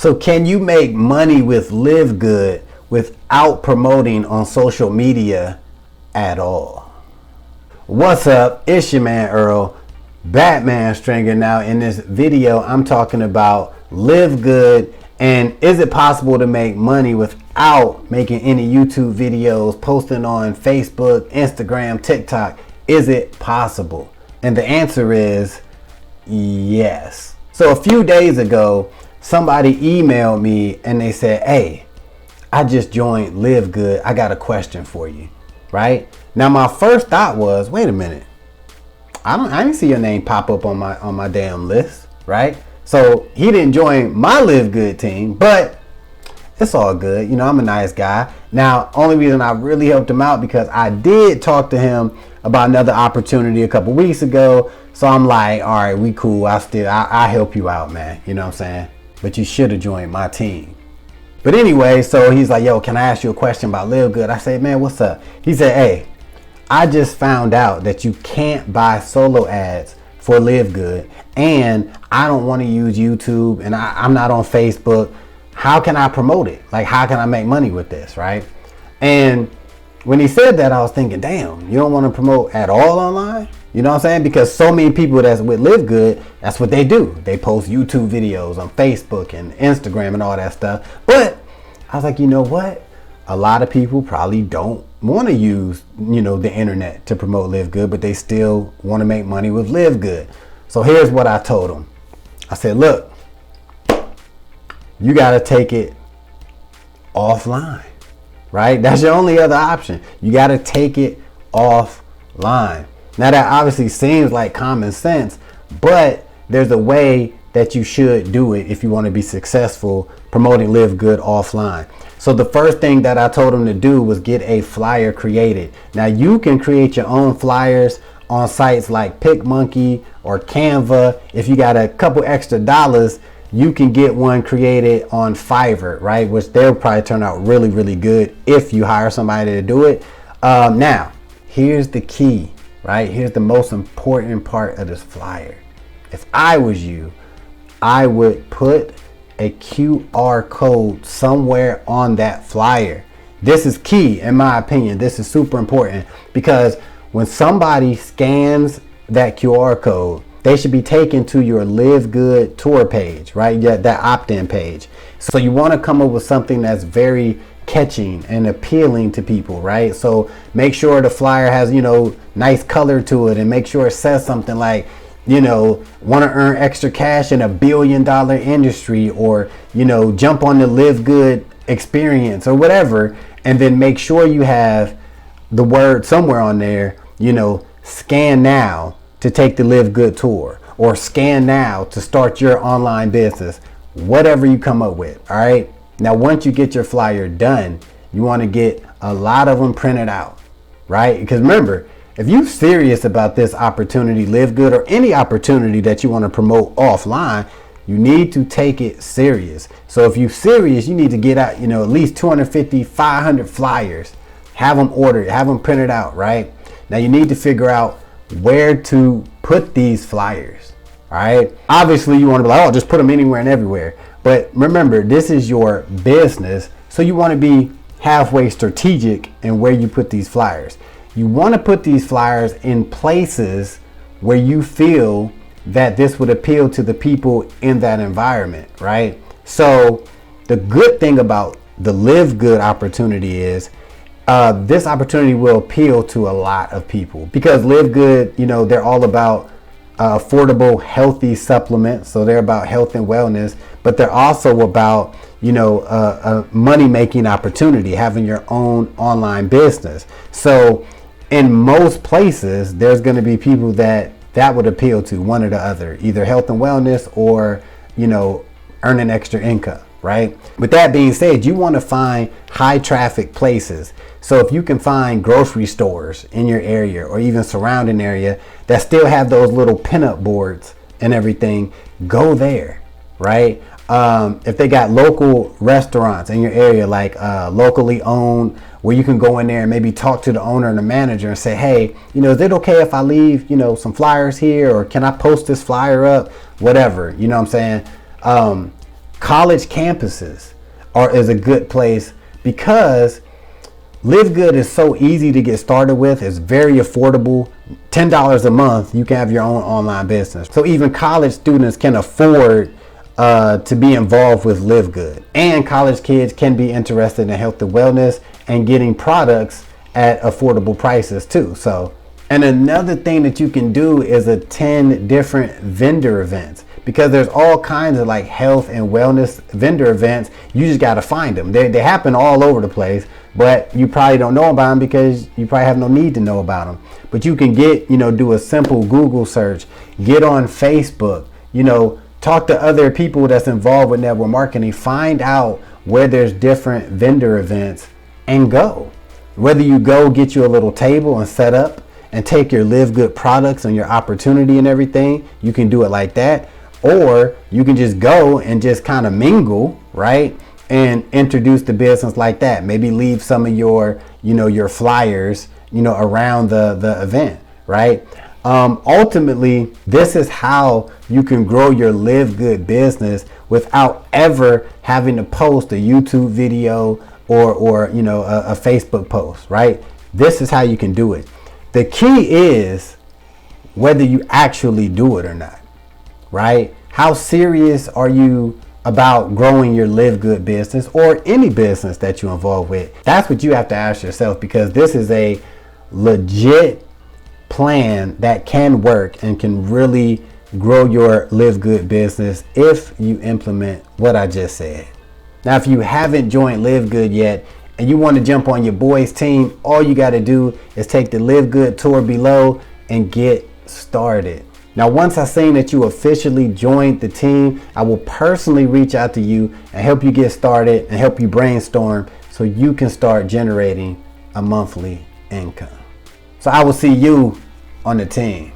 So can you make money with LiveGood without promoting on social media at all? What's up? It's your man Earl, Batman Stringer. Now in this video, I'm talking about LiveGood and is it possible to make money without making any YouTube videos, posting on Facebook, Instagram, TikTok? Is it possible? And the answer is yes. So a few days ago, somebody emailed me and they said, hey, I just joined LiveGood. I got a question for you, right? Now my first thought was, wait a minute. I didn't see your name pop up on my damn list, right? So he didn't join my LiveGood team, but it's all good. You know, I'm a nice guy. Now, only reason I really helped him out because I did talk to him about another opportunity a couple weeks ago. So I'm like, all right, we cool. I help you out, man. You know what I'm saying? But you should have joined my team. But anyway, so he's like, yo, can I ask you a question about LiveGood? I said, man, what's up? He said, hey, I just found out that you can't buy solo ads for LiveGood, and I don't want to use YouTube, and I'm not on Facebook. How can I promote it? Like, how can I make money with this, right? And when he said that, I was thinking, damn, you don't want to promote at all online? You know what I'm saying? Because so many people that's with LiveGood, that's what they do. They post YouTube videos on Facebook and Instagram and all that stuff. But I was like, you know what? A lot of people probably don't want to use, you know, the internet to promote LiveGood, but they still want to make money with LiveGood. So here's what I told them. I said, look, you got to take it offline, right? That's your only other option. You got to take it offline. Now that obviously seems like common sense, but there's a way that you should do it if you want to be successful promoting LiveGood offline. So the first thing that I told him to do was get a flyer created. Now you can create your own flyers on sites like PicMonkey or Canva. If you got a couple extra dollars, you can get one created on Fiverr, right? Which they'll probably turn out really, really good if you hire somebody to do it. Now, here's the key, right? Here's the most important part of this flyer. If I was you, I would put a QR code somewhere on that flyer. This is key, in my opinion. This is super important because when somebody scans that QR code, they should be taken to your LiveGood tour page, right? Yeah, that opt-in page. So you want to come up with something that's very catching and appealing to people, right? So make sure the flyer has, you know, nice color to it, and make sure it says something like, you know, want to earn extra cash in $1 billion industry, or, you know, jump on the LiveGood experience or whatever. And then make sure you have the word somewhere on there, you know, scan now to take the LiveGood tour, or scan now to start your online business, whatever you come up with. All right. Now, once you get your flyer done, you want to get a lot of them printed out, right? Because remember, if you're serious about this opportunity, LiveGood, or any opportunity that you want to promote offline, you need to take it serious. So if you're serious, you need to get out, you know, at least 250, 500 flyers, have them ordered, have them printed out, right? Now you need to figure out where to put these flyers, all right? Obviously you want to be like, oh, just put them anywhere and everywhere. But remember, this is your business. So you want to be halfway strategic in where you put these flyers. You want to put these flyers in places where you feel that this would appeal to the people in that environment, right? So the good thing about the LiveGood opportunity is this opportunity will appeal to a lot of people, because LiveGood, you know, they're all about affordable, healthy supplements. So they're about health and wellness, but they're also about, you know, a money-making opportunity, having your own online business. So in most places, there's going to be people that would appeal to, one or the other, either health and wellness or, you know, earning extra income, right? With that being said, you want to find high traffic places. So if you can find grocery stores in your area or even surrounding area that still have those little pinup boards and everything, go there, right? If they got local restaurants in your area, like locally owned, where you can go in there and maybe talk to the owner and the manager and say, hey, you know, is it okay if I leave, you know, some flyers here, or can I post this flyer up, whatever, you know what I'm saying? College campuses is a good place because LiveGood is so easy to get started with. It's very affordable. $10 a month, you can have your own online business. So even college students can afford to be involved with LiveGood. And college kids can be interested in health and wellness and getting products at affordable prices too. So, and another thing that you can do is attend different vendor events, because there's all kinds of like health and wellness vendor events. You just got to find them. They happen all over the place, but you probably don't know about them because you probably have no need to know about them. But you can get, do a simple Google search, get on Facebook, talk to other people that's involved with network marketing, find out where there's different vendor events and go. Whether you go get you a little table and set up and take your LiveGood products and your opportunity and everything, you can do it like that. Or you can just go and just kind of mingle, right? And introduce the business like that. Maybe leave some of your, your flyers, around the event, right? Ultimately, this is how you can grow your LiveGood business without ever having to post a YouTube video or a Facebook post, right? This is how you can do it. The key is whether you actually do it or not, right? How serious are you about growing your LiveGood business or any business that you involve with? That's what you have to ask yourself, because this is a legit plan that can work and can really grow your LiveGood business if you implement what I just said. Now, if you haven't joined LiveGood yet and you want to jump on your boys team, all you got to do is take the LiveGood tour below and get started. Now, once I seen that you officially joined the team, I will personally reach out to you and help you get started and help you brainstorm so you can start generating a monthly income. So I will see you on the team.